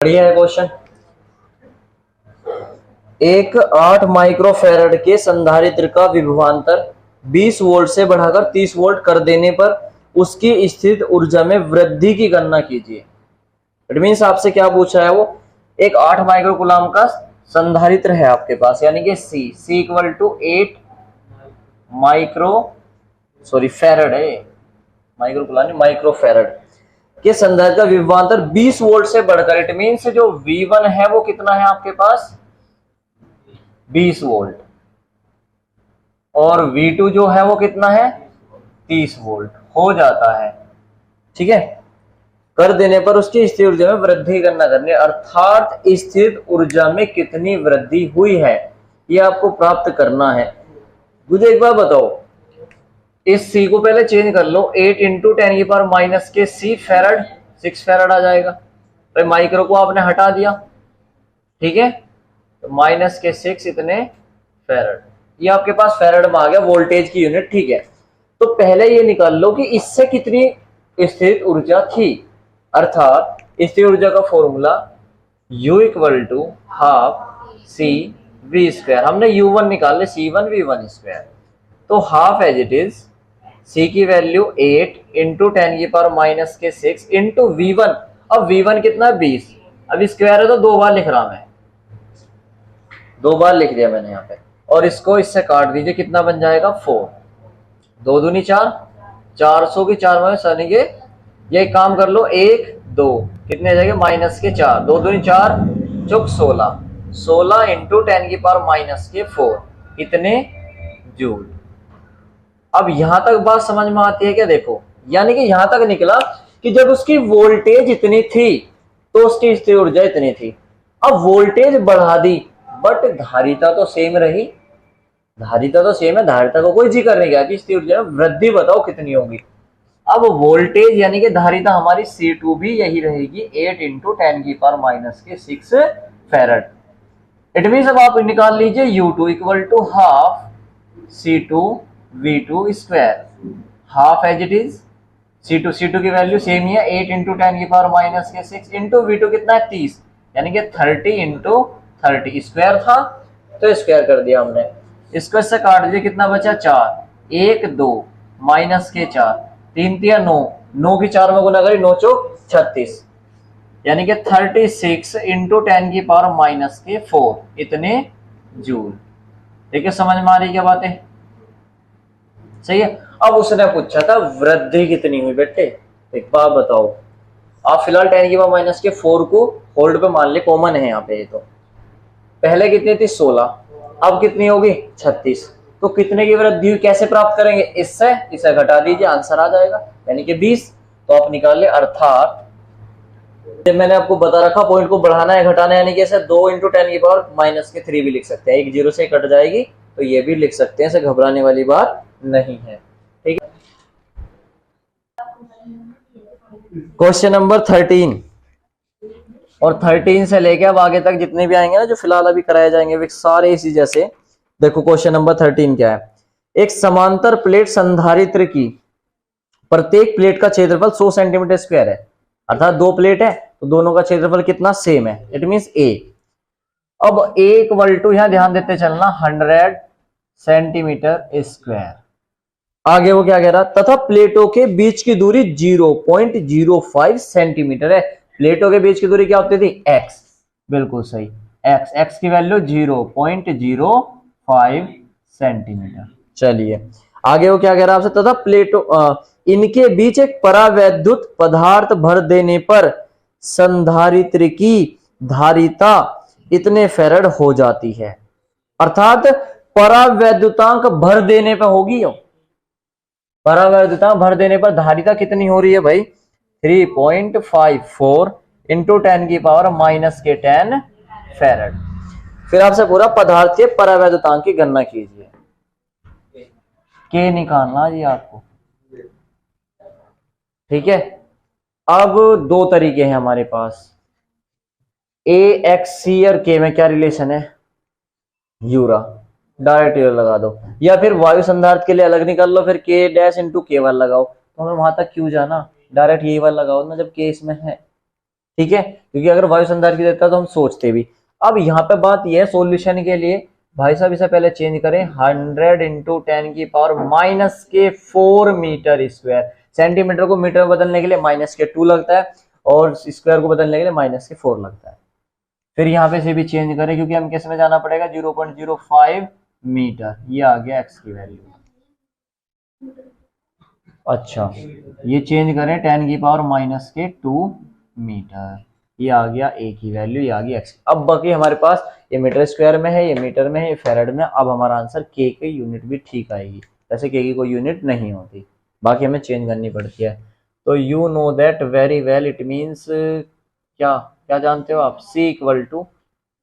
बढ़िया है क्वेश्चन। एक 8 माइक्रोफैरड के संधारित्र का विभवांतर 20 वोल्ट से बढ़ाकर 30 वोल्ट कर देने पर उसकी स्थित ऊर्जा में वृद्धि की गणना कीजिए। इट मीन्स आपसे क्या पूछा है, वो एक 8 माइक्रो कूलम का संधारित्र है आपके पास, यानी कि C इक्वल टू 8 फैरड है, माइक्रो कूलम नहीं माइक्रो फैरड के संधारित्र का विभवांतर 20 वोल्ट से बढ़कर, इट मीन्स जो V1 है वो कितना है आपके पास 20 वोल्ट, और V2 जो है वो कितना है 30 वोल्ट हो जाता है। ठीक है, कर देने पर उसकी स्थिर ऊर्जा में वृद्धि करना करनी, अर्थात स्थिर ऊर्जा में कितनी वृद्धि हुई है ये आपको प्राप्त करना है। मुझे एक बार बताओ, इस C को पहले चेंज कर लो, 8 इंटू 10 की पावर माइनस के C फैरड, 6 फैरड आ जाएगा। तो माइक्रो को आपने हटा दिया, ठीक है, तो माइनस के 6 इतने फैरड, ये आपके पास फैरड में आ गया वोल्टेज की यूनिट। ठीक है, तो पहले ये निकाल लो कि इससे कितनी स्थिर ऊर्जा थी, अर्थात स्थिर ऊर्जा का formula U equal to half C V square, हमने U1 निकाल ले C1 V1 स्क्वायर, तो half as it is C की वैल्यू 8 इंटू 10 की पावर माइनस के 6 इंटू V1, अब V1 कितना है 20, अब स्क्वायर है तो 2 बार लिख रहा मैं, 2 बार लिख दिया मैंने यहाँ पे, और इसको इससे काट दीजिए, कितना बन जाएगा 4, 2 दूनी 4, 400 की 4 में सनी के, ये काम कर लो 1 2 कितने जाएंगे माइनस के 4, 2 दूनी 4 चौक 16, 16 इंटू 10 की पावर माइनस के 4 कितने जूल। अब यहां तक बात समझ में आती है क्या? देखो, यानी कि यहां तक निकला कि जब उसकी वोल्टेज इतनी थी तो उसकी स्थिर ऊर्जा इतनी थी। अब वोल्टेज बढ़ा दी बट धारिता तो सेम रही, धारिता तो सेम है, धारिता को कोई जिक्र नहीं किया कि स्थिर ऊर्जा में वृद्धि बताओ कितनी होगी। अब वोल्टेज यानी कि धारिता हमारी C2 भी यही रहेगी, 8 इंटू 10 की पावर माइनस के 6 फैरड। इट मीन्स अब आप निकाल लीजिए U2 equal to half C2 V2 square, half as it is C2 की वैल्यू सेम ही है, 8 इंटू 10 की पावर माइनस के 6 इंटू V2 कितना है 30, यानी कि 30 इंटू 30 स्क्वायर था तो स्क्वायर कर दिया हमने, इसको इससे काट दिया, कितना बचा 4, 1 2 माइनस के 4, 3 3 9, 9 की 4 में गुना करी 9 चौक 36, यानी कि 36 इंटू 10 की पावर माइनस के 4 इतने जूल। देखिए समझ में आ रही क्या बातें? सही है। अब उसने पूछा था वृद्धि कितनी हुई बेटे, एक बात बताओ, आप फिलहाल 10 की पावर माइनस के 4 को होल्ड पे मान ले, कॉमन है यहाँ पे, ये तो पहले कितनी थी 16, अब कितनी होगी 36, तो कितने की वृद्धि हुई कैसे प्राप्त करेंगे? इससे इसे घटा दीजिए, आंसर आ जाएगा, यानी कि 20। तो आप निकाल ले, अर्थात मैंने आपको बता रखा पॉइंट को बढ़ाना है घटाना है, यानी कि ऐसे 2 इंटू 10 की पावर माइनस के 3 भी लिख सकते हैं, एक जीरो से कट जाएगी तो ये भी लिख सकते हैं, ऐसे घबराने वाली बात नहीं है। ठीक है, क्वेश्चन नंबर 13 और 13 से लेके अब आगे तक जितने भी आएंगे ना, जो फिलहाल अभी कराए जाएंगे वे सारे इसी जैसे। देखो क्वेश्चन नंबर 13 क्या है, एक समांतर प्लेट संधारित्र की प्रत्येक प्लेट का क्षेत्रफल 100 सेंटीमीटर स्क्वायर है, अर्थात 2 प्लेट है तो दोनों का क्षेत्रफल कितना सेम है, इट मींस A। अब A इक्वल टू, यहां ध्यान देते चलना, 100 सेंटीमीटर स्क्वायर। आगे वो क्या कह रहा, तथा प्लेटों के बीच की दूरी 0.05 सेंटीमीटर है। प्लेटों के बीच की दूरी क्या होती थी x, बिल्कुल सही, x की वैल्यू 0.05 सेंटीमीटर। चलिए आगे वो क्या कह रहा है आपसे, तथा प्लेटों इनके बीच एक परावैद्युत पदार्थ भर देने पर संधारित्र की धारिता इतने फैरड हो जाती है, अर्थात परावैद्युतांक भर देने पर होगी, परावैद्युतांक भर देने पर धारिता कितनी हो रही है भाई 3.54 इंटू 10 की पावर माइनस के 10 फैरड। फिर आपसे पूरा पदार्थ के परावैद्युतांक की गणना कीजिए, के निकालना जी आपको। ठीक है, अब 2 तरीके हैं हमारे पास, ए एक्स सी और के में क्या रिलेशन है, यूरा, डायरेक्ट यूरा लगा दो, या फिर वायु संधारित्र के लिए अलग निकाल लो, फिर के डैश इंटू के वाला लगाओ, तो हमें वहां तक क्यों जाना, डायरेक्ट ये वाला लगाओ ना जब के इसमें है। ठीक है, क्योंकि अगर वायु संधारित्र की देता तो हम सोचते भी। अब यहाँ पे बात यह है सॉल्यूशन के लिए भाई साहब इसे पहले चेंज करें 100 इंटू 10⁻⁻⁴ मीटर स्क्वायर। सेंटीमीटर को मीटर में बदलने के लिए -2 लगता है और स्क्वायर को बदलने के लिए -4 लगता है। फिर यहाँ पे से भी चेंज करें क्योंकि हम किस में जाना पड़ेगा 0.05 मीटर। ये आ गया x की वैल्यू। अच्छा ये चेंज करें 10⁻⁻2 मीटर, ये आ गया a की वैल्यू, ये आ गई x। अब बाकी हमारे पास ये मीटर स्क्वायर में है, ये मीटर में है, ये फैराड में। अब हमारा आंसर k की यूनिट भी ठीक आएगी, वैसे k की कोई यूनिट नहीं होती, बाकी हमें चेंज करनी पड़ती है। तो you know that very well, it means क्या क्या जानते हो आप, c equal to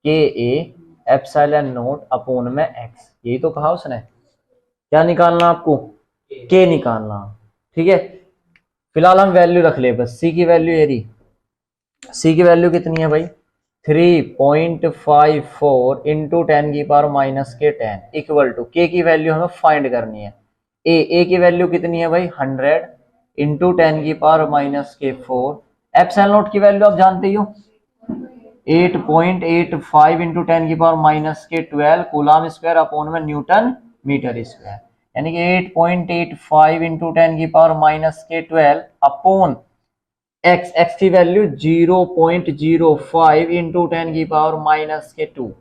KA∈0 x। यही तो कहा उसने। क्या निकालना आपको, k निकालना, ठीक है। फिलहाल हम वैल्यू रख ले बस, c की वैल्यू ये रही। c की वैल्यू कितनी है भाई 3.54 इंटू 10⁻⁻10 इक्वल टू k की वैल्यू हमें फाइंड करनी है। a की वैल्यू कितनी है भाई 100 इंटू 10⁻⁻4। एप्सिलॉन नॉट की वैल्यू आप जानते ही हो 8.85 इंटू 10⁻⁻12 कूलम स्क्वायर अपॉन में न्यूटन मीटर स्क्वायर, यानी कि 8.85 इंटू 10⁻⁻12 अपॉन x की वैल्यू 0.05 इंटू 10⁻⁻2।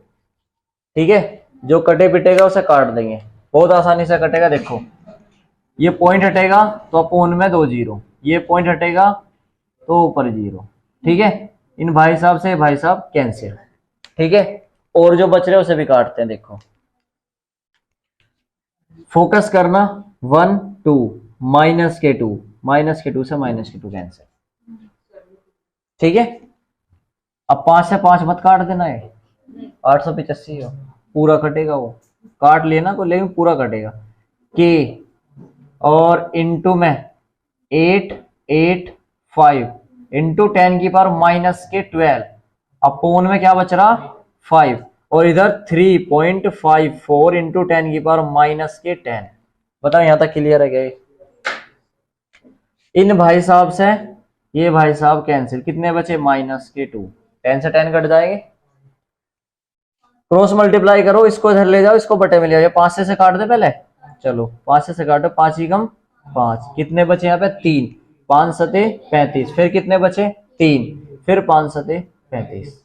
ठीक है, जो कटे पिटेगा उसे काट देंगे, बहुत आसानी से कटेगा। देखो ये पॉइंट हटेगा तो अपॉन में 2 जीरो, ये पॉइंट हटेगा तो ऊपर 0। ठीक है, इन भाई साहब से भाई साहब कैंसिल। ठीक है, और जो बच रहे उसे भी काटते हैं। देखो फोकस करना 1 2 -k2 से -k2 कैंसिल। ठीक है, अब 5 से 5 मत काट देना है, 885 हो, पूरा कटेगा वो, काट लेना को लेकिन पूरा कटेगा। k और इंटू में 885 इंटू 10⁻⁻12 अपोन में क्या बच रहा 5 और इधर 3.54 इंटू 10⁻⁻10। बताओ यहां तक क्लियर है क्या? इन भाई साहब से ये भाई साहब कैंसिल, कितने बचे -k2, 10 से 10 कट जाएंगे। क्रॉस मल्टीप्लाई करो, इसको इधर ले जाओ, इसको बटे में ले जाओ। 5 से काट दे पहले, चलो 5 से काटो, 5 ही कम 5, कितने बचे यहाँ पे 3, 5 सते 35, फिर कितने बचे 3, फिर 5 सते 35।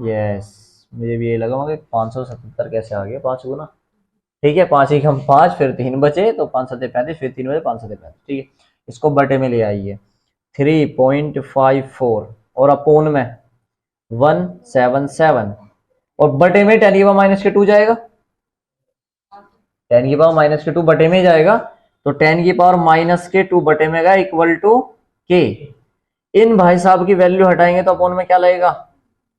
यस, मुझे भी ये लगा मगर 577 कैसे आ गया 5 गुना। ठीक है, 5 ही कम 5, फिर 3 बचे तो 5 सते 35, फिर 3 बचे 5 सते 35। ठीक है, इसको बटे में ले आइए 3.54 और अपोन में 177 और बटे में 10⁻⁻2 जाएगा, 10⁻⁻2 बटे में जाएगा, तो 10⁻⁻2 बटे में गया इक्वल टू k। इन भाई साहब की वैल्यू हटाएंगे तो अपोन में क्या लगेगा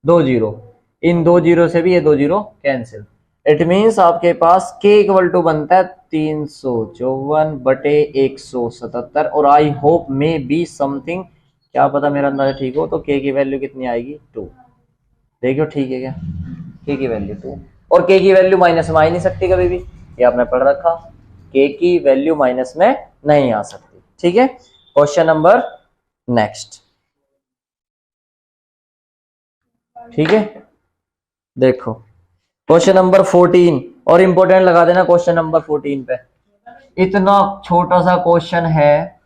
2 जीरो, इन 2 जीरो से भी ये 2 जीरो कैंसिल। इट मीन्स आपके पास k इक्वल टू बनता है 354 बटे 177 और I hope may be something, क्या पता मेरा अंदाजा ठीक हो, तो k की वैल्यू कितनी आएगी 2। देखियो ठीक है क्या, k की वैल्यू 2 और k की वैल्यू माइनस में आ ही नहीं सकती कभी भी, ये आपने पढ़ रखा, k की वैल्यू माइनस में नहीं आ सकती। ठीक है, क्वेश्चन नंबर नेक्स्ट। ठीक है, देखो क्वेश्चन नंबर 14 और इंपॉर्टेंट लगा देना क्वेश्चन नंबर 14 पे। इतना छोटा सा क्वेश्चन है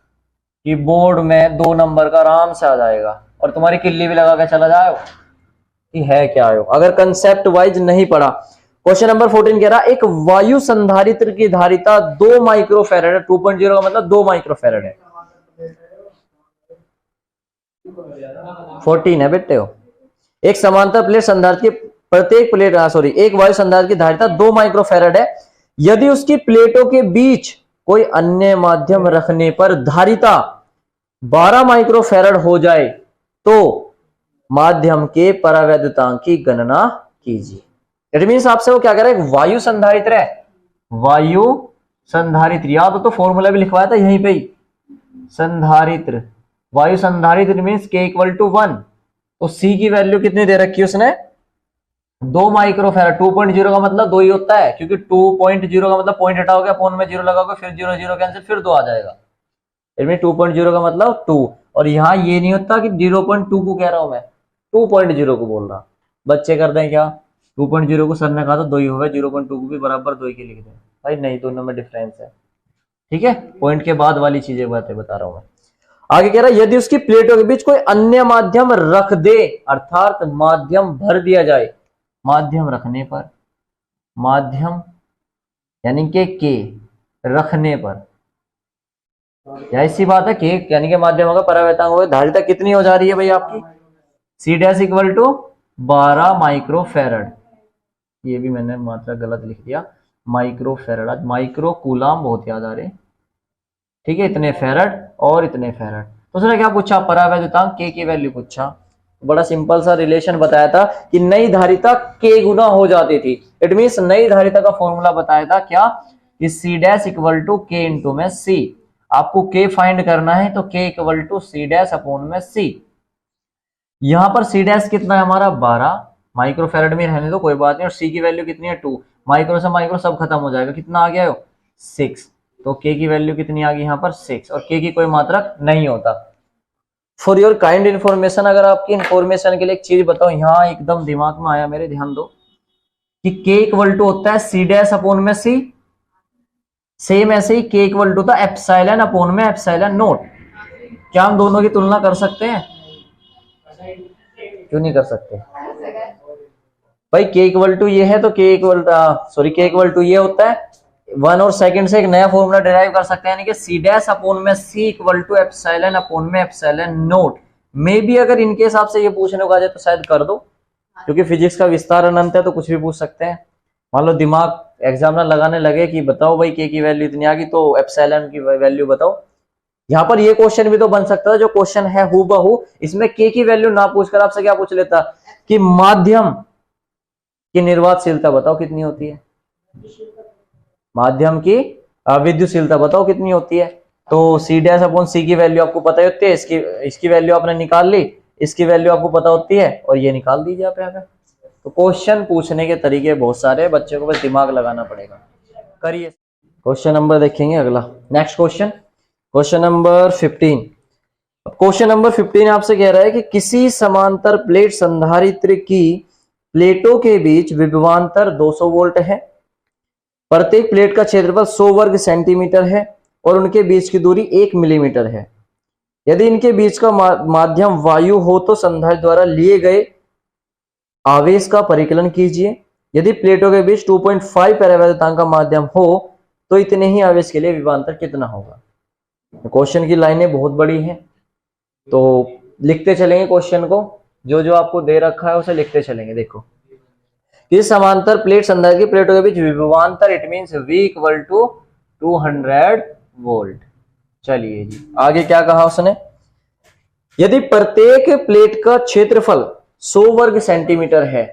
कि बोर्ड में 2 नंबर का आराम से आ जाएगा और तुम्हारी किल्ली भी लगा के चला जाओ कि है क्या आयो, अगर कंसेप्ट वाइज नहीं पढ़ा। क्वेश्चन नंबर 14 कह रहा एक वायु संधारित्र की धारिता 2 माइक्रोफैरड है, 2.0 का मतलब 2 माइक्रोफैरड है। 14 है बेटे हो। एक समांतर प्लेट संधारित्र की प्रत्येक प्लेट एक वायु संधारित्र की धारिता 2 माइक्रोफैरड है। यदि उसकी प्लेटों के बीच कोई अन्य माध्यम रखने पर धारिता 12 माइक्रोफैरड हो जाए तो माध्यम के परावैद्युतांक की गणना कीजिए। इट मीन्स आपसे वो क्या कह रहा है, वायु संधारित्र है, वायु संधारित्र, याद हो तो फॉर्मूला भी लिखवाया था यहीं पे ही, संधारित्र, वायु संधारित्र मीन्स k इक्वल टू 1। तो c की वैल्यू कितनी दे रखी है उसने 2 माइक्रोफैरड। 2.0 का मतलब 2 ही होता है, क्योंकि 2.0 का मतलब पॉइंट हटाओगे, अपॉन में 0 लगाओगे, फिर 0 0 कैंसिल, फिर 2 आ जाएगा। इनमें 2.0 का मतलब 2 और यहाँ ये नहीं होता कि 0.2 को कह रहा हूं मैं, 2.0 को बोल रहा। बच्चे करते हैं क्या, 2.0 को सर ने कहा तो 2 ही होगा, 0.2 को भी बराबर 2 के लिख दें। भाई नहीं, दोनों में डिफरेंस है। ठीक है, पॉइंट के बाद वाली चीजें बातें बता रहा हूं मैं। आगे कह रहा है यदि उसकी प्लेटों के बीच कोई अन्य माध्यम रख दे, अर्थात माध्यम भर दिया जाए, माध्यम रखने पर, माध्यम यानी के रखने पर, ऐसी बात है के यानी कि माध्यम होगा परावर्तक होगा, धारिता कितनी हो जा रही है भाई आपकी, C dash equal to 12 microfarad. ये भी मैंने मात्रा गलत लिख दिया, माइक्रोफेरड, आज माइक्रो कूलाम बहुत याद आ रहे। ठीक है, इतने फेरड और इतने फेरड। तो उसने क्या पूछा, परावैद्युतांक के की वैल्यू पूछा। बड़ा सिंपल सा रिलेशन बताया था कि नई धारिता के गुना हो जाती थी। इट मींस नई धारिता का फॉर्मूला बताया था क्या, कि C dash equal to K into में सी। आपको के फाइंड करना है तो K equal to C dash upon में सी। यहां पर सी डैश कितना है हमारा 12 माइक्रोफेरड में रहने दो कोई बात नहीं, और सी की वैल्यू कितनी है 2, माइक्रो से माइक्रो सब खत्म हो जाएगा, कितना आ गया 6। तो के की वैल्यू कितनी आ गई यहाँ पर 6, और के की कोई मात्रक नहीं होता। फॉर योर काइंड इन्फॉर्मेशन, अगर आपकी इन्फॉर्मेशन के लिए एक चीज बताओ, यहाँ एकदम दिमाग में आया मेरे, ध्यान दो कि के इक्वल टू होता है सी डैश अपॉन में सी, सेम ऐसे ही के इक्वल टू था एप्सिलॉन अपॉन में एप्सिलॉन नोट। क्या हम दोनों की तुलना कर सकते हैं, क्यों नहीं कर सकते भाई, के इक्वल टू ये है तो के इक्वल टू ये होता है 1 और सेकंड से एक नया फॉर्मूला डिराइव कर सकते हैं, यानी कि सी डैश अपॉन में सी इक्वल टू एप्सिलॉन अपॉन में एप्सिलॉन नोट। मे भी अगर इनके हिसाब से ये पूछने को आ जाए तो शायद कर दो, क्योंकि फिजिक्स का विस्तार अनंत है तो कुछ भी पूछ सकते हैं। मान लो दिमाग एग्जाम में लगाने लगे कि बताओ भाई के की वैल्यू इतनी आ गई तो एप्सिलॉन की वैल्यू बताओ, यहाँ पर ये क्वेश्चन भी तो बन सकता है। जो क्वेश्चन है हूबहू इसमें के की वैल्यू ना पूछकर आपसे क्या पूछ लेता कि माध्यम की निर्वातशीलता बताओ कितनी होती है, माध्यम की विद्युतशीलता बताओ कितनी होती है। तो सी डैश अपॉन सी की वैल्यू आपको पता ही होती है, इसकी वैल्यू आपने निकाल ली, इसकी वैल्यू आपको पता होती है, और ये निकाल दीजिए आप यहाँ पे। तो क्वेश्चन पूछने के तरीके बहुत सारे, बच्चे को बस दिमाग लगाना पड़ेगा। करिए क्वेश्चन नंबर देखेंगे अगला, next question, question number 15। Question number 15 आपसे कह रहा है कि किसी समांतर प्लेट संधारित्र की प्लेटों के बीच विभवांतर 200 वोल्ट है, प्रत्येक प्लेट का क्षेत्रफल 100 वर्ग सेंटीमीटर है और उनके बीच की दूरी 1 मिलीमीटर है। यदि इनके बीच का माध्यम वायु हो तो संधारित्र द्वारा लिए गए आवेश का परिकलन कीजिए। यदि प्लेटों के बीच 2.5 परावैद्युतांक का माध्यम हो तो इतने ही आवेश के लिए विभवांतर कितना होगा। क्वेश्चन की लाइनें बहुत बड़ी हैं तो लिखते चलेंगे क्वेश्चन को, जो जो आपको दे रखा है उसे लिखते चलेंगे। देखो, इस समांतर प्लेट संधारित्र की प्लेटों के बीच विभवांतर, it means V equal to 200 volt. चलिए जी, आगे क्या कहा उसने, यदि प्रत्येक प्लेट का क्षेत्रफल 100 वर्ग सेंटीमीटर है,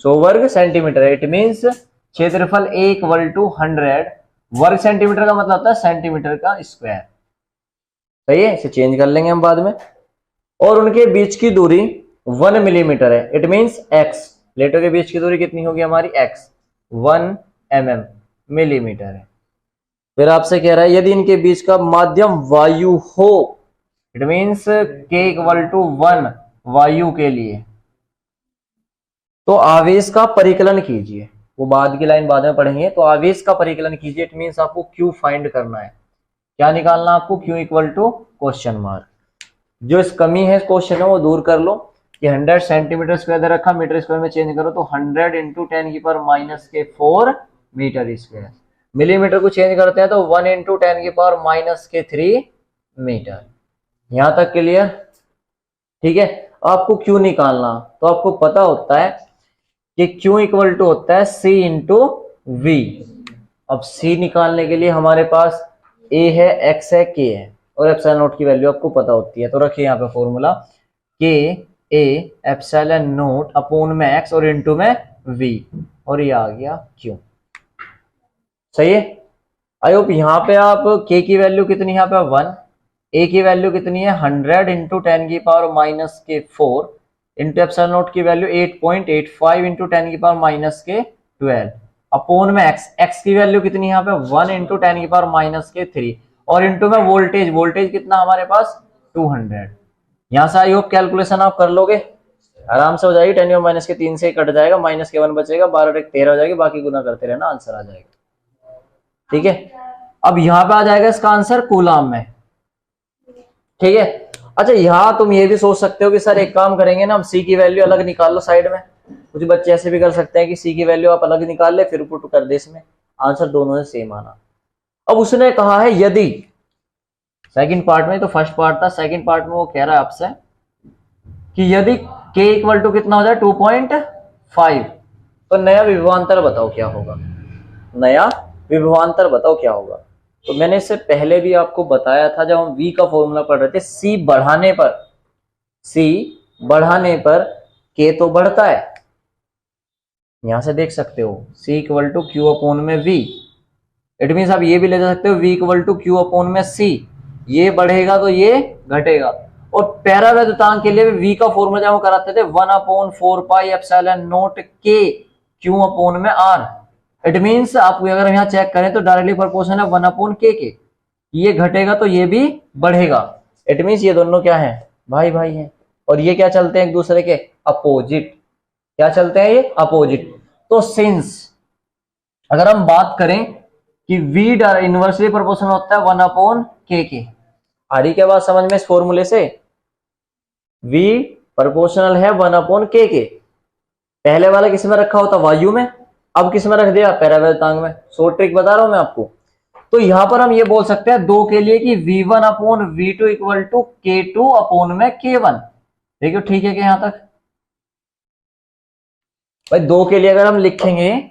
100 वर्ग सेंटीमीटर है, इट मींस क्षेत्रफल A इक्वल टू 100, वर्ग सेंटीमीटर का मतलब होता है सेंटीमीटर का स्क्वायर, सही है, इसे चेंज कर लेंगे हम बाद में। और उनके बीच की दूरी 1 मिलीमीटर है, इट मींस x, प्लेटों के बीच की दूरी कितनी होगी हमारी x, 1 mm मिलीमीटर है। फिर आपसे कह रहा है यदि इनके बीच का माध्यम वायु हो, it means k equal to 1 वायु के लिए, तो आवेश का परिकलन कीजिए। वो बाद की लाइन बाद में पढ़ेंगे। तो आवेश का परिकलन कीजिए, इट मींस आपको Q फाइंड करना है। क्या निकालना आपको, Q equal to question mark. जो इस कमी है क्वेश्चन है वो दूर कर लो कि 100 सेंटीमीटर स्क्वायर दे रखा, मीटर स्क्वायर में चेंज करो तो 100 इंटू 10 की पावर माइनस के 4 मीटर स्क्वायर। मिलीमीटर को चेंज करते हैं तो 1 इंटू 10 की पावर माइनस के 3 मीटर। यहां तक क्लियर, ठीक है। आपको Q निकालना, तो आपको पता होता है कि Q इक्वल टू होता है C इंटू V। अब C निकालने के लिए हमारे पास A है, X है, K है, और एप्सिलॉन नोट की वैल्यू आपको पता होती है। तो रखिए यहाँ पे formula K A epsilon naught upon में X और इंटू में V, और ये आ गया Q, सही है। आई होप यहाँ पे आप K की वैल्यू कितनी, यहाँ पे 1, A की वैल्यू कितनी है 100 इंटू 10 की पावर माइनस के 4 इंटू एप्सिलॉन नोट की वैल्यू 8.85 इंटू 10 की पावर माइनस के 12 अपॉन में x की वैल्यू कितनी यहाँ पे 1 इंटू 10 की पावर माइनस के 3 और इंटू में वोल्टेज, वोल्टेज कितना हमारे पास 200। यहां से आई होप कैलकुलेशन आप कर लोगे, आराम से हो जाएगी। 10 माइनस के 3 से कट जाएगा, माइनस के 1 बचेगा, 12 13 हो जाएगी, बाकी गुना करते रहना, आंसर आ जाएगा। ठीक है, अब यहां पे आ जाएगा इसका आंसर कूलाम में। ठीक है, अच्छा यहां तुम ये भी सोच सकते हो कि सर एक काम करेंगे ना, हम सी की वैल्यू अलग निकाल लो साइड में। कुछ बच्चे ऐसे भी कर सकते हैं कि सी की वैल्यू आप अलग निकाल ले फिर पुट कर दे इसमें, आंसर दोनों से सेम आना। अब उसने कहा है यदि, सेकंड पार्ट में, तो फर्स्ट पार्ट था, सेकंड पार्ट में वो कह रहा है आपसे कि यदि k इक्वल टू कितना हो जाए 2.5, तो नया विभवांतर बताओ क्या होगा, नया विभवांतर बताओ क्या होगा। तो मैंने इससे पहले भी आपको बताया था जब हम v का फॉर्मूला पढ़ रहे थे, c बढ़ाने पर k तो बढ़ता है, यहां से देख सकते हो c equal to Q upon में v। इट मीन आप ये भी ले जा सकते हो v equal to Q upon में c, ये बढ़ेगा तो ये घटेगा। और पैरावैद्युतांक के लिए v का फॉर्मूला जब हम कराते थे 1/4 pi epsilon not k q upon में r। इट मीन्स आप अगर यहाँ चेक करें तो डायरेक्टली प्रोपोर्शनल है 1/k के, ये घटेगा तो ये भी बढ़ेगा। इट मीन्स ये दोनों क्या है, भाई भाई हैं, और ये क्या चलते हैं एक दूसरे के अपोजिट, क्या चलते हैं ये अपोजिट। तो सिंस अगर हम बात करें कि v इनवर्सली प्रोपोर्शनल होता है 1/k के, आ रही क्या बात समझ में इस फॉर्मूले से, v प्रोपोर्शनल है 1/k के। पहले वाला किस में रखा होता, वायु में, अब किस में रख दिया, पैरावैद्युतांक में। शॉर्ट ट्रिक बता रहा हूं मैं आपको। तो यहां पर हम ये बोल सकते हैं दो के लिए कि v1/v2 equal to k2 upon में k1। देखिए ठीक है कि यहां तक भाई, दो के लिए अगर हम लिखेंगे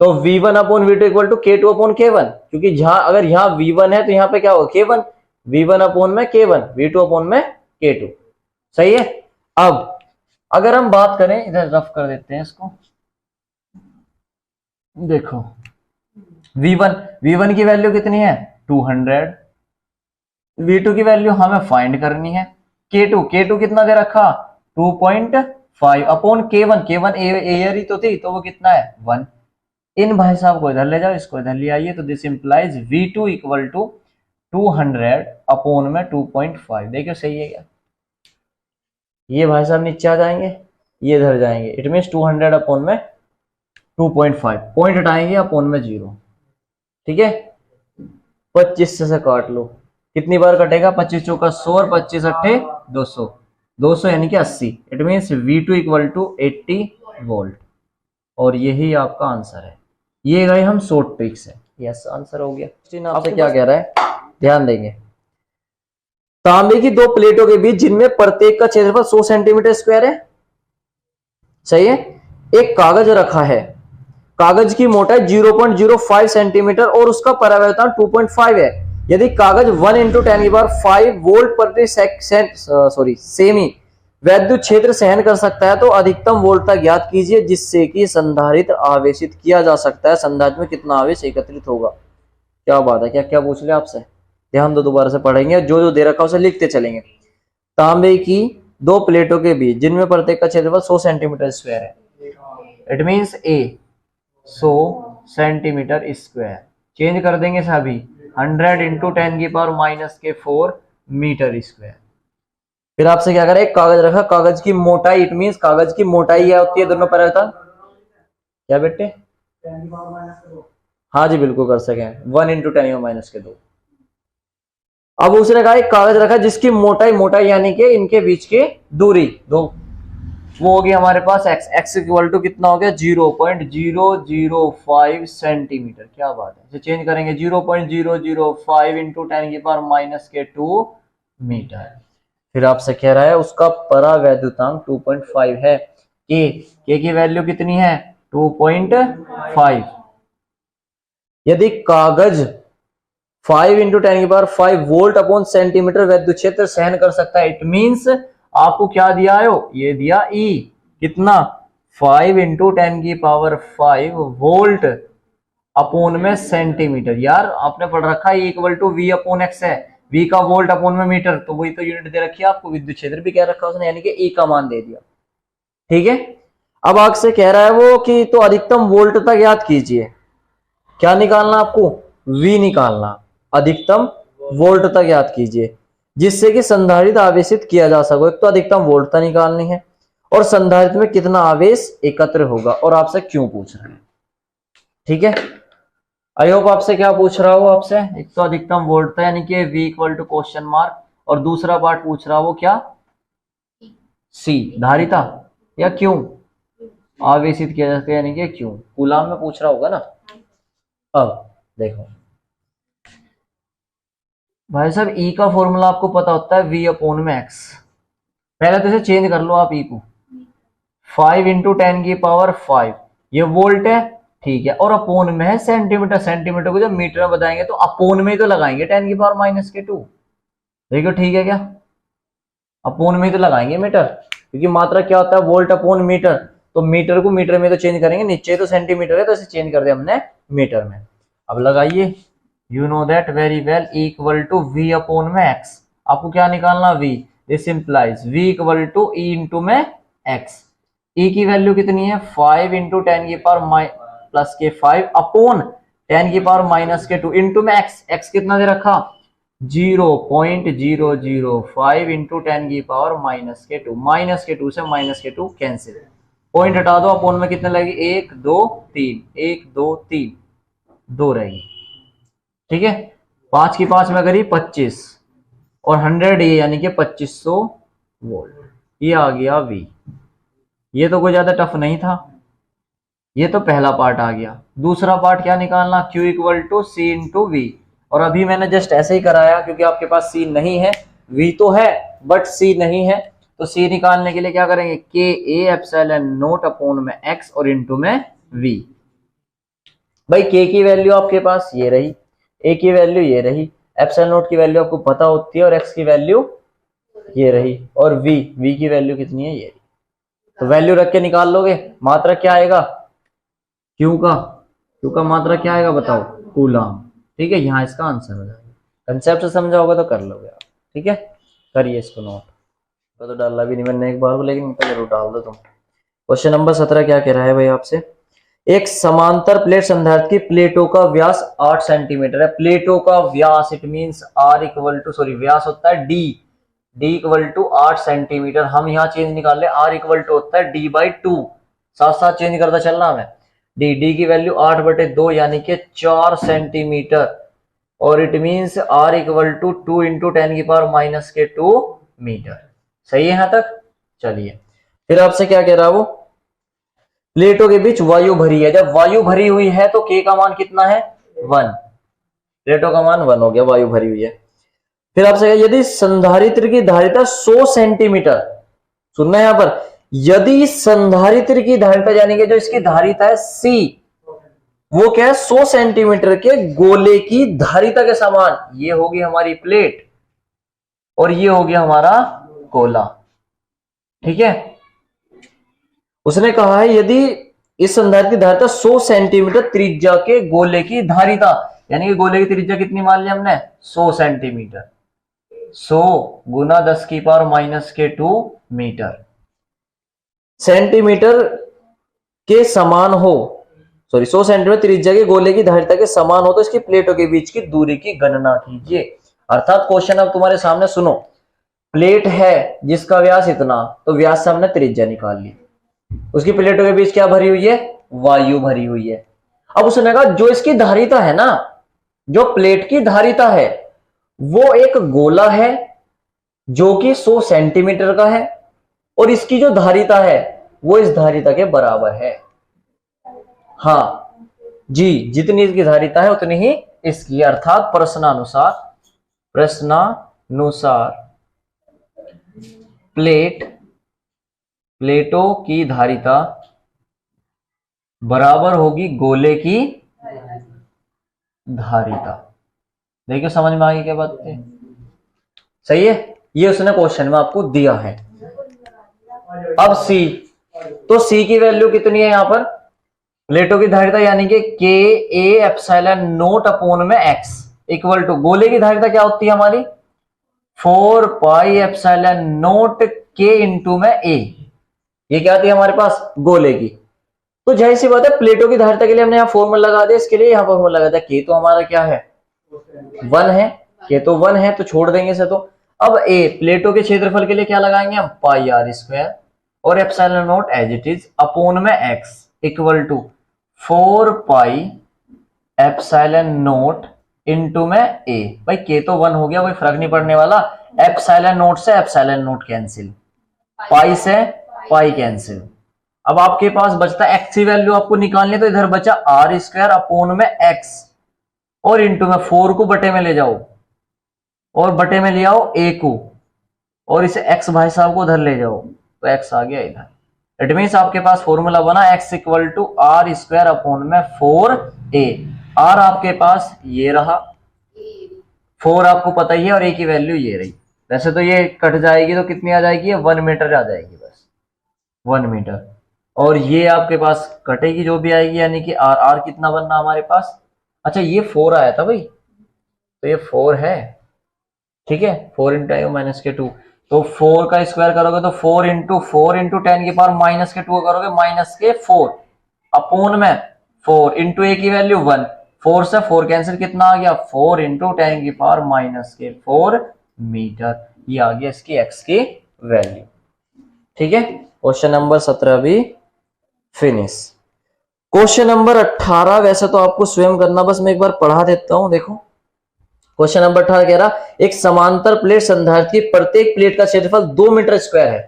तो v1/v2 equal to k2 upon k1, क्योंकि जहां अगर यहाँ v1 है तो यहाँ पे क्या होगा k1, v1 अपॉन में k1, v2 अपॉन में k2। सही है। अब अगर हम बात करें, इधर रफ कर देते हैं इसको, देखो v1 की वैल्यू कितनी है 200, v2 की वैल्यू हमें फाइंड करनी है, k2 कितना दे रखा 2.5 अपॉन k1 एयर ही तो थी, तो वो कितना है 1। इन भाई साहब को इधर ले जाओ, इसको इधर ले आइए, तो this implies v2 equal to 200 upon में 2.5। देखियो सही है क्या, ये भाई साहब नीचे आ जाएंगे, ये इधर जाएंगे, इट मीन 200 अपॉन में 2.5, पॉइंट हटाएंगे अपॉन में 0। ठीक है, 25 से काट लो, कितनी बार कटेगा, 25 चौका 100 और 25 अट्ठे 200, 200 यानी कि 80। It mean v2 equal to 80 volt, और यही आपका आंसर है। ये गए हम शॉर्ट ट्रिक से, यस आंसर हो गया। आपसे क्या कह रहा है, ध्यान देंगे। तांबे की दो प्लेटों के बीच जिनमें प्रत्येक का क्षेत्रफल 100 सेंटीमीटर स्क्वायर है, सही है, एक कागज रखा है, कागज की मोटाई 0.05 सेंटीमीटर और उसका परावर्तन 2.5 है। यदि कागज 1 × 10⁵ वोल्ट प्रति सेमी वैद्युत क्षेत्र सहन कर सकता है, तो अधिकतम वोल्टता ज्ञात कीजिए जिससे कि संधारित्र आवेशित किया जा सकता है। संधारित्र में कितना आवेश एकत्रित होगा। क्या बात है, क्या क्या पूछ लिया आपसे, ध्यान दो, दोबारा से पढ़ेंगे, जो जो दे रखा उसे लिखते चलेंगे। तांबे की दो प्लेटों के बीच जिनमें प्रत्येक का क्षेत्रफल 100 सेंटीमीटर स्क्वायर है, it means A 100 centimetre square, change कर देंगे सभी 100 × 10⁻⁴ मीटर स्क्वायर। फिर आपसे क्या करें, एक कागज रखा, कागज की मोटाई, इट मींस कागज की मोटाई क्या होती है, दोनों परावर्तन क्या बेटे, हाँ जी बिल्कुल कर सके, 1 × 10⁻²। अब उसने कहा एक कागज रखा जिसकी मोटाई यानी कि इनके बीच की दूरी दो, वो होगी हमारे पास x इक्वल टू कितना हो गया 0.005 सेंटीमीटर। क्या बात है, इसे चेंज करेंगे 0.005 × 10⁻²⁵ मीटर। फिर आपसे कह रहा है उसका परावैद्युतांक 2.5 है, के की वैल्यू कितनी है 2.5। यदि कागज 5 × 10⁵ वोल्ट अपॉन सेंटीमीटर वैद्युत क्षेत्र सहन कर सकता है, इट मींस आपको क्या दिया है, ये दिया E कितना 5 × 10⁵ वोल्ट अपॉन में सेंटीमीटर। यार आपने पढ़ रखा है equal to V upon x है, V का वोल्ट अपॉन में मीटर, तो वही तो यूनिट दे रखी है आपको, विद्युत क्षेत्र भी क्या रखा उसने, यानी कि E का मान दे दिया। ठीक है, अब आपसे कह रहा है वो कि तो अधिकतम वोल्टता ज्ञात कीजिए। क्या निकालना आपको, V निकालना, अधिकतम वोल्टता ज्ञात कीजिए। जिससे कि संधारित्र आवेशित किया जा सके। एक तो अधिकतम वोल्टता निकालनी है और संधारित्र में कितना आवेश एकत्र होगा और आपसे क्यों पूछ रहे हैं। ठीक है, आई होप आपसे क्या पूछ रहा हो आपसे, एक तो अधिकतम वोल्टता यानी कि V equal to question mark, और दूसरा पार्ट पूछ रहा हो क्या, C धारिता, या क्यों आवेशित किया जाता है यानी कि क्यों, कूलाम में पूछ रहा होगा ना। अब देखो भाई साहब, E का फॉर्मूला आपको पता होता है V अपॉन में x। पहले तो इसे चेंज कर लो आप, E को 5 इंटू 10 की पावर 5, ये वोल्ट है, ठीक है, और अपोन में है सेंटीमीटर। सेंटीमीटर को जब मीटर में बताएंगे तो अपोन में ही तो लगाएंगे 10 की पावर माइनस के 2। देखो ठीक है क्या, अपोन में ही तो लगाएंगे मीटर, क्योंकि मात्रा क्या होता है, वोल्ट अपॉन मीटर। तो मीटर को मीटर में तो चेंज करेंगे, नीचे तो सेंटीमीटर है तो इसे चेंज कर दिया हमने मीटर में। अब लगाइए, you know that very well, equal to V upon में x। आपको क्या निकालना, V, this implies V equal to E into में x। E की वैल्यू कितनी है, 5 इंटू 10 की पावर प्लस के 5 अपॉन 10 की पावर माइनस के 2 इंटू में x। x कितना दे रखा, 0.005 इंटू 10 की पावर माइनस के 2। माइनस के 2 से माइनस के 2 कैंसिल, पॉइंट हटा दो, अपॉन में कितने लगी, 1 2 3, 1 2 3, 2 रहेगी। ठीक है, 5 की 5 में करी 25 और 100 ये यानी कि 2500 वोल्ट, ये आ गया V। ये तो कोई ज्यादा टफ नहीं था, ये तो पहला पार्ट आ गया। दूसरा पार्ट क्या निकालना, Q equal to C into V। और अभी मैंने जस्ट ऐसे ही कराया क्योंकि आपके पास C नहीं है, V तो है बट C नहीं है, तो C निकालने के लिए क्या करेंगे, K A epsilon naught upon में X और इंटू में V। भाई K की वैल्यू आपके पास ये रही, A की वैल्यू ये रही, एप्सिलॉन नोट की वैल्यू आपको पता होती है और X की वैल्यू ये रही, और V की वैल्यू कितनी है, ये रही। तो वैल्यू रख के निकाल लोगे, मात्रा क्या आएगा, Q का मात्रा क्या आएगा बताओ, कूलाम। ठीक है, यहाँ इसका आंसर हो जाएगा। कंसेप्ट समझा होगा तो कर लोगे आप। ठीक है, करिए इसको नोट, तो डाला भी नहीं मैंने एक बार को, लेकिन जरूर डाल दो तुम। क्वेश्चन नंबर 17 क्या कह रहा है भाई आपसे, एक समांतर प्लेट संधारित्र की प्लेटों का व्यास 8 सेंटीमीटर है। प्लेटों का व्यास, it means R equal to, sorry व्यास होता है D इक्वल टू 8 सेंटीमीटर। हम यहाँ चेंज निकाल ले, R इक्वल टू होता है D/2, साथ साथ चेंज करता चलना हमें। D की वैल्यू 8/2 यानी कि 4 सेंटीमीटर, और it means R equal to 2 into 10 की पावर माइनस के 2 मीटर। सही है यहाँ तक। चलिए फिर आपसे क्या कह रहा वो, प्लेटों के बीच वायु भरी है। जब वायु भरी हुई है तो K का मान कितना है, 1, प्लेटों का मान 1 हो गया, वायु भरी हुई है। फिर आपसे यदि संधारित्र की धारिता 100 सेंटीमीटर, सुनना है यहां पर, यदि संधारित्र की धारिता यानी कि जो इसकी धारिता है C, वो क्या है 100 सेंटीमीटर के गोले की धारिता के समान, ये होगी हमारी प्लेट और ये हो गया हमारा गोला। ठीक है, उसने कहा है यदि इस संधारित्र की धारिता 100 सेंटीमीटर त्रिज्या के गोले की धारिता, यानी कि गोले की त्रिज्या कितनी मान लिया हमने, 100 सेंटीमीटर, 100 गुना 10 की पावर माइनस के 2 मीटर, सेंटीमीटर के समान हो, सॉरी 100 सेंटीमीटर त्रिज्या के गोले की धारिता के समान हो तो इसकी प्लेटों के बीच की दूरी की गणना कीजिए। अर्थात क्वेश्चन अब तुम्हारे सामने सुनो, प्लेट है जिसका व्यास इतना, तो व्यास से हमने त्रिज्या निकाल ली, उसकी प्लेटों के बीच क्या भरी हुई है, वायु भरी हुई है। अब उसने कहा जो इसकी धारिता है ना, जो प्लेट की धारिता है वो एक गोला है जो कि 100 सेंटीमीटर का है, और इसकी जो धारिता है वो इस धारिता के बराबर है। हाँ जी, जितनी इसकी धारिता है उतनी ही इसकी, अर्थात प्रश्नानुसार प्लेटों की धारिता बराबर होगी गोले की धारिता। देखिए समझ में आ गई क्या बात है, सही है, ये उसने क्वेश्चन में आपको दिया है। अब C, तो C की वैल्यू कितनी है यहां पर, प्लेटों की धारिता यानी कि K A epsilon naught upon में X इक्वल टू, गोले की धारिता क्या होती है हमारी, 4 pi epsilon note K into में A, ये क्या आती है हमारे पास, गोले की। तो जाहिर सी बात है प्लेटों की धारिता के लिए हमने यहाँ फॉर्मूला लगा दिया, इसके लिए यहाँ फॉर्मूला लगा दिया, K तो हमारा क्या है 1 है, K तो 1 है, तो छोड़ देंगे इसे। तो अब ए प्लेटों के क्षेत्रफल के लिए क्या लगाएंगे हम, पाई आर स्क्वायर और epsilon naught as it is upon में x equal to 4 pi epsilon naught into में ए। भाई के तो 1 हो गया, कोई फर्क नहीं पड़ने वाला। एप्सिलॉन नोट से एप्सिलॉन नोट कैंसिल, पाई से पाई कैंसिल। अब आपके पास बचता है एक्स की वैल्यू आपको निकालनी, तो इधर बचा आर स्क्वायर अपोन में एक्स और इंटू में 4 को बटे में ले जाओ और बटे में ले आओ ए को और इसे एक्स भाई साहब को उधर ले जाओ तो एक्स आ गया इधर। इट मीन्स आपके पास फॉर्मूला बना X equal to R square upon में 4 ए। आर आपके पास ये रहा, 4 आपको पता ही है और ए की वैल्यू ये रही। वैसे तो ये कट जाएगी तो कितनी आ जाएगी, 1 मीटर आ जाएगी, बस 1 मीटर। और ये आपके पास कटेगी जो भी आएगी, यानी कि आर आर कितना बनना हमारे पास, अच्छा ये 4 आया था भाई, तो ये 4 है, ठीक है। 4 इंटू माइनस के 2, तो 4 का स्क्वायर करोगे तो 4 इंटू 10 की पावर माइनस के 2 करोगे माइनस के 4 अपोन में 4 इंटू ए की वैल्यू 1, 4 से 4 कैंसिल, कितना आ गया 4 इंटू 10 की पावर माइनस के 4 मीटर। ये आ गया इसकी एक्स की वैल्यू, ठीक है। क्वेश्चन नंबर 17 भी फिनिश। क्वेश्चन नंबर 18 वैसे तो आपको स्वयं करना, बस मैं एक बार पढ़ा देता हूं। देखो क्वेश्चन नंबर 18 कह रहा एक समांतर प्लेट संधारित्र की प्रत्येक प्लेट का क्षेत्रफल 2 मीटर स्क्वायर है।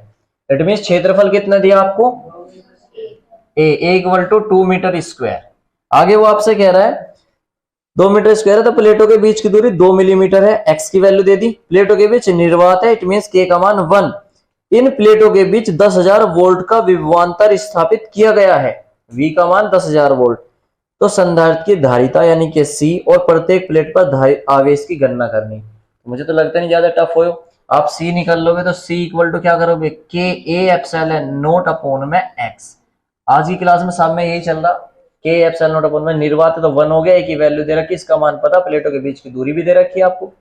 इट मींस क्षेत्रफल कितना दिया आपको, ए इक्वल टू 2 मीटर स्क्वायर। आगे वो आपसे कह रहा है 2 मीटर स्क्वायर है तो प्लेटों के बीच की दूरी 2 मिलीमीटर है, एक्स की वैल्यू दे दी। प्लेटों के बीच निर्वात है, इट मींस के का मान 1। इन प्लेटों के बीच 10,000 वोल्ट का विभवांतर स्थापित किया गया है, V का मान 10,000 वोल्ट। तो संधारित्र की धारिता यानी कि C और प्रत्येक प्लेट पर आवेश की गणना करनी। मुझे तो लगता नहीं ज्यादा टफ हो, आप C निकल लोगे तो C इक्वल टू क्या करोगे, के ए एप्सिलॉन नोट अपॉन में x। आज की क्लास में सामने यही चल रहा, के एप्सिलॉन नोट अपॉन में निर्वात तो 1 हो गया, एक ही वैल्यू दे रखी, इसका मान पता, प्लेटों के बीच की दूरी भी दे रखी है आपको।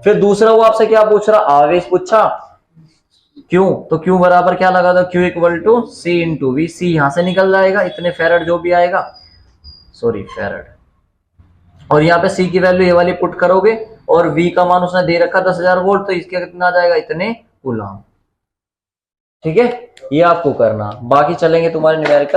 फिर दूसरा वो आपसे क्या पूछ रहा, आवेश पूछा, क्यों, तो क्यों बराबर क्या लगा दो, q equal to c into v. C यहां से निकल जाएगा, इतने फेरड जो भी आएगा, सॉरी फेरड, और यहाँ पे सी की वैल्यू ये वाली पुट करोगे और वी का मान उसने दे रखा 10,000 वोल्ट, तो इसका कितना आ जाएगा, इतने कूलम। ठीक है, ये आपको करना, बाकी चलेंगे तुम्हारे न्यूमेरिकल।